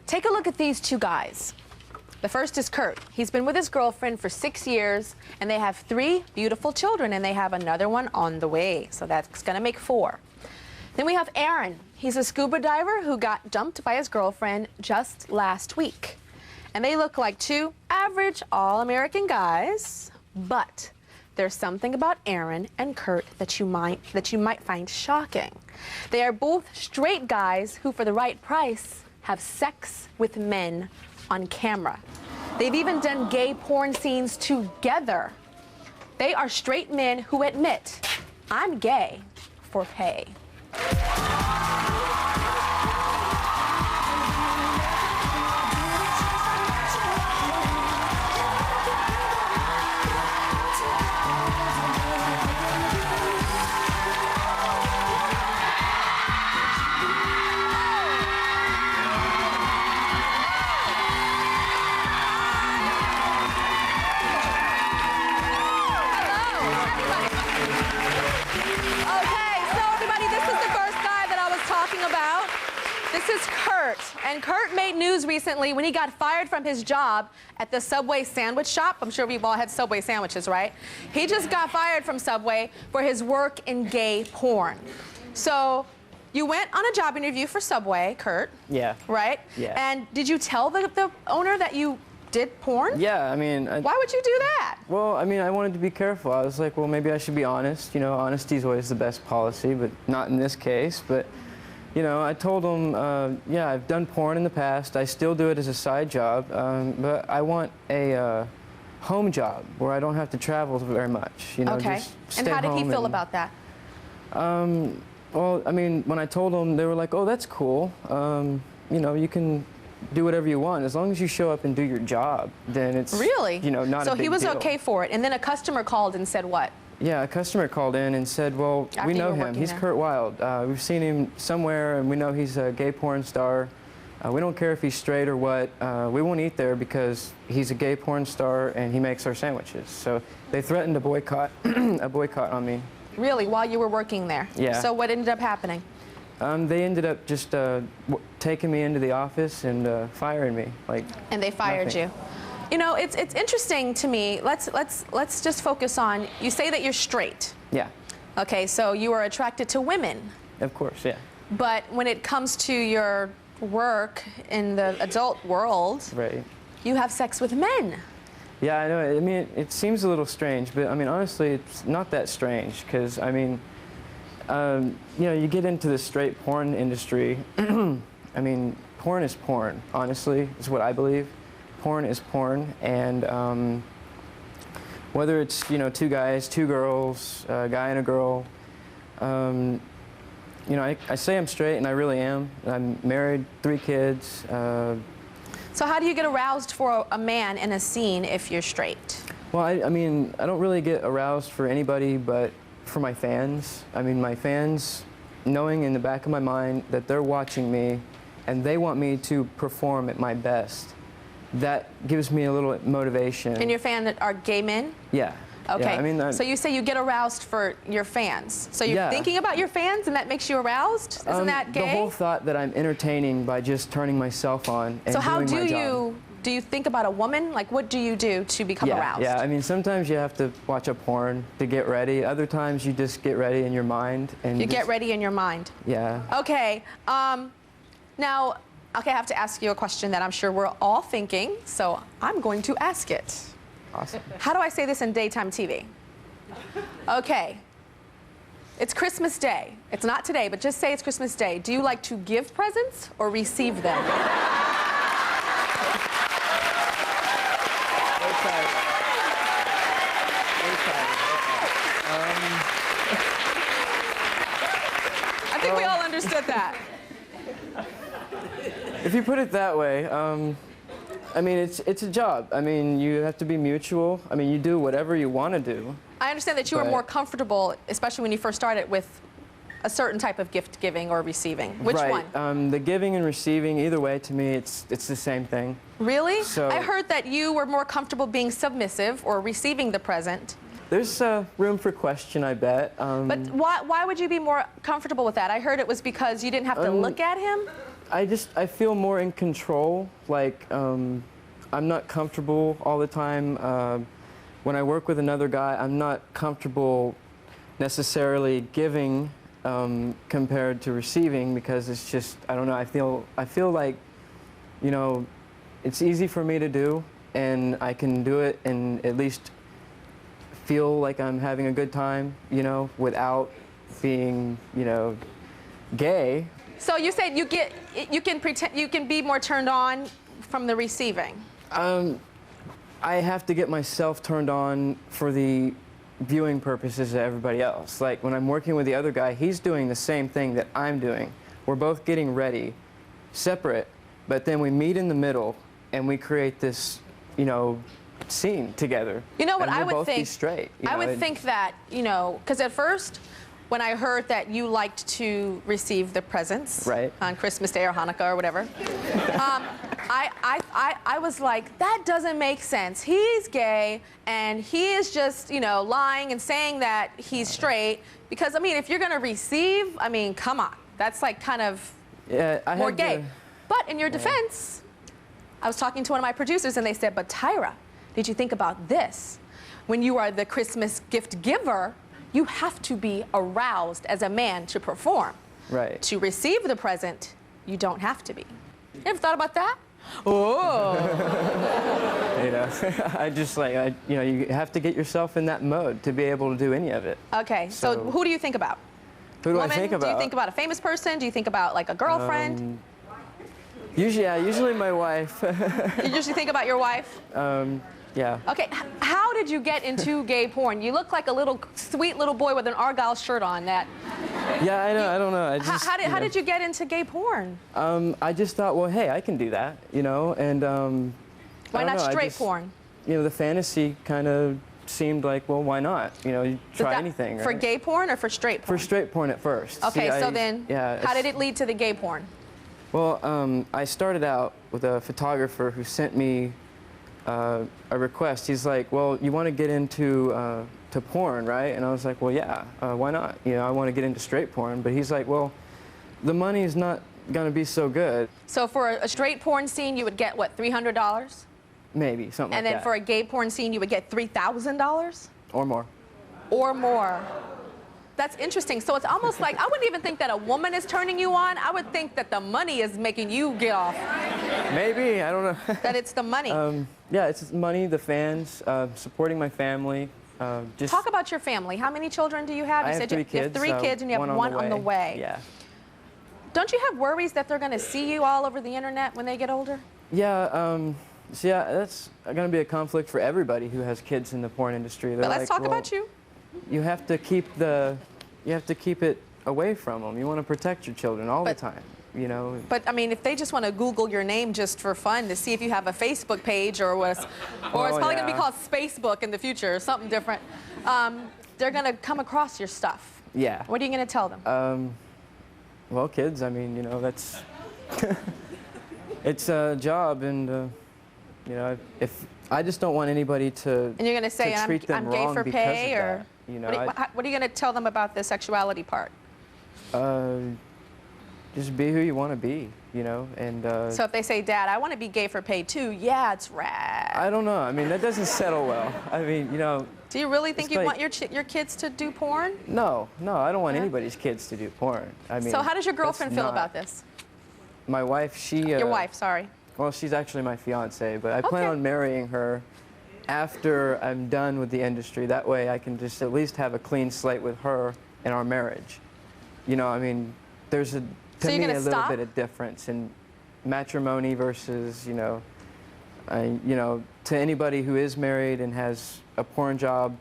Take a look at these two guys. The first is Kurt. He's been with his girlfriend for 6 years, and they have 3 beautiful children, and they have another one on the way. So that's gonna make 4. Then we have Aaron. He's a scuba diver who got dumped by his girlfriend just last week. And they look like 2 average all-American guys, but there's something about Aaron and Kurt that you might find shocking. They are both straight guys who, for the right price, have sex with men on camera. They've even done gay porn scenes together. They are straight men who admit, I'm gay for pay. This is Kurt, and Kurt made news recently when he got fired from his job at the Subway sandwich shop. I'm sure we've all had Subway sandwiches, right? He just got fired from Subway for his work in gay porn. So you went on a job interview for Subway, Kurt. Yeah. Right? Yeah. And did you tell the owner that you did porn? Yeah, I mean... Why would you do that? Well, I mean, I wanted to be careful. I was like, well, maybe I should be honest. You know, honesty is always the best policy, but not in this case. But, you know, I told him, yeah, I've done porn in the past. I still do it as a side job, but I want a home job where I don't have to travel very much. You know, okay. just stay and how did he home feel about that? Well, I mean, when I told them, they were like, oh, that's cool. You know, you can do whatever you want. As long as you show up and do your job, then it's, really? You know, not a big deal. So he was okay for it, and then a customer called and said what? Yeah, a customer called in and said, well, After we know you were him. He's there. Kurt Wilde. We've seen him somewhere, and we know he's a gay porn star. We don't care if he's straight or what. We won't eat there because he's a gay porn star, and he makes our sandwiches. So they threatened a boycott, a boycott on me. Really, while you were working there? Yeah. So what ended up happening? They ended up just taking me into the office and firing me. And they fired nothing. you. You know, it's interesting to me. Let's just focus on. You say that you're straight. Yeah. Okay, so you are attracted to women. Of course, yeah. But when it comes to your work in the adult world, right, you have sex with men. Yeah, I know. I mean, it seems a little strange, but I mean, honestly, it's not that strange because I mean, you know, you get into the straight porn industry. I mean, porn is porn. Honestly, is what I believe. Porn is porn, and whether it's, you know, 2 guys, 2 girls, a guy and a girl. You know, I say I'm straight, and I really am. I'm married, 3 kids. So how do you get aroused for a man in a scene if you're straight? Well, I mean, I don't really get aroused for anybody but for my fans. I mean, my fans, knowing in the back of my mind that they're watching me and they want me to perform at my best, that gives me a little motivation. And your fans are gay men? Yeah. Okay, yeah, I mean, so you say you get aroused for your fans. So you're thinking about your fans and that makes you aroused? Isn't that gay? The whole thought that I'm entertaining by just turning myself on and so how doing my job. Do you think about a woman? Like, what do you do to become aroused? Yeah, I mean, sometimes you have to watch a porn to get ready. Other times you just get ready in your mind. And you get ready in your mind? Yeah. Okay, now, okay, I have to ask you a question that I'm sure we're all thinking, so I'm going to ask it. Awesome. How do I say this in daytime TV? Okay. It's Christmas Day. It's not today, but just say it's Christmas Day. Do you like to give presents or receive them? I think we all understood that. If you put it that way, I mean, it's a job. I mean, you have to be mutual. I mean, you do whatever you want to do. I understand that you were more comfortable, especially when you first started, with a certain type of gift giving or receiving. Which one? The giving and receiving, either way, to me, it's the same thing. Really? So, I heard that you were more comfortable being submissive or receiving the present. There's room for question, I bet. But why would you be more comfortable with that? I heard it was because you didn't have to look at him? I feel more in control. Like I'm not comfortable all the time. When I work with another guy, I'm not comfortable necessarily giving compared to receiving, because it's just, I don't know. I feel like, you know, it's easy for me to do, and I can do it and at least feel like I'm having a good time, you know, without being, you know, gay. So you said you can pretend, you can be more turned on from the receiving. I have to get myself turned on for the viewing purposes of everybody else. Like when I'm working with the other guy, he's doing the same thing that I'm doing. We're both getting ready, separate, but then we meet in the middle and we create this, you know, scene together. You know what and I we'll would both think? Be straight. I would think that, you know, because at first, when I heard that you liked to receive the presents right. on Christmas Day or Hanukkah or whatever, I was like, that doesn't make sense. He's gay, and he is just, you know, lying and saying that he's straight. Because, I mean, if you're going to receive, I mean, come on. That's like kind of more gay. But in your defense, I was talking to one of my producers, and they said, but Tyra, did you think about this? When you are the Christmas gift giver, you have to be aroused as a man to perform. Right. To receive the present, you don't have to be. You ever thought about that? Oh. You know, I just like, you know, you have to get yourself in that mode to be able to do any of it. Okay, so who do you think about? Who do Woman? I think about? Do you think about a famous person? Do you think about like a girlfriend? Usually my wife. You usually think about your wife? Yeah. Okay, how did you get into gay porn? You look like a little sweet little boy with an Argyle shirt on. That. Yeah, I know. I don't know. I just, how did you get into gay porn? I just thought, well, hey, I can do that, you know, and why not straight porn? You know, the fantasy kind of seemed like, well, why not? You know, you try anything. Right? For gay porn or for straight porn? For straight porn at first. Okay, See, so then, how did it lead to the gay porn? Well, I started out with a photographer who sent me a request. He's like, well, you want to get into to porn, right? And I was like, well, yeah, why not? You know, I want to get into straight porn. But he's like, well, the money is not going to be so good. So for a straight porn scene, you would get, what, $300? Maybe, something like that. And then for a gay porn scene, you would get $3,000? Or more. Or more. That's interesting. So it's almost like, I wouldn't even think that a woman is turning you on. I would think that the money is making you get off. Maybe, I don't know. That it's the money. Yeah, it's money, the fans, supporting my family. Just talk about your family. How many children do you have? You said you have 3 kids and you have one on the way. Yeah. Don't you have worries that they're going to see you all over the internet when they get older? Yeah, so yeah, that's going to be a conflict for everybody who has kids in the porn industry. But let's talk about you. You have to keep it away from them. You want to protect your children all the time, you know. But I mean, if they just want to Google your name just for fun to see if you have a Facebook page or it's probably going to be called Spacebook in the future or something different, they're going to come across your stuff. Yeah. What are you going to tell them? Well, kids, I mean, you know, that's it's a job, and you know, if I just don't want anybody to. And you're going to say I'm gay for pay, or you know, what are you going to tell them about the sexuality part? Just be who you want to be, you know, and. So if they say, Dad, I want to be gay for pay too, yeah, it's rad. I don't know. I mean, that doesn't settle well. I mean, you know. Do you really think you want your kids to do porn? No, I don't want anybody's kids to do porn. I mean. So how does your girlfriend feel about this? My wife, she. Your wife, sorry. Well, she's actually my fiance, but I plan on marrying her after I'm done with the industry. That way I can just at least have a clean slate with her in our marriage. You know, I mean, there's to me a little bit of difference in matrimony versus, you know, to anybody who is married and has a porn job,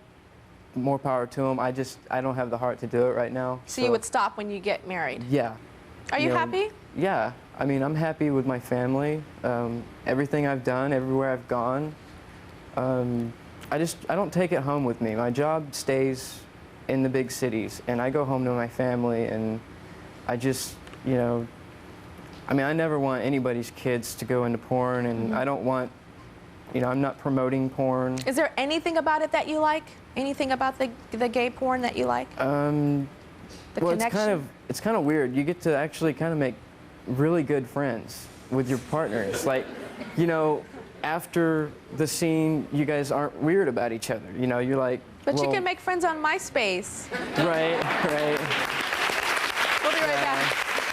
more power to them. I don't have the heart to do it right now. So you would stop when you get married? Yeah. Are you happy? Yeah. I mean, I'm happy with my family, everything I've done, everywhere I've gone. I don't take it home with me. My job stays in the big cities, and I go home to my family, and I just, you know, I mean, I never want anybody's kids to go into porn, and I don't want, you know, I'm not promoting porn. Is there anything about it that you like? Anything about the gay porn that you like? Well, it's kind of weird. You get to actually kind of make really good friends with your partners. Like, you know, after the scene, you guys aren't weird about each other. You know, you're like, But you well, can make friends on MySpace. right, right.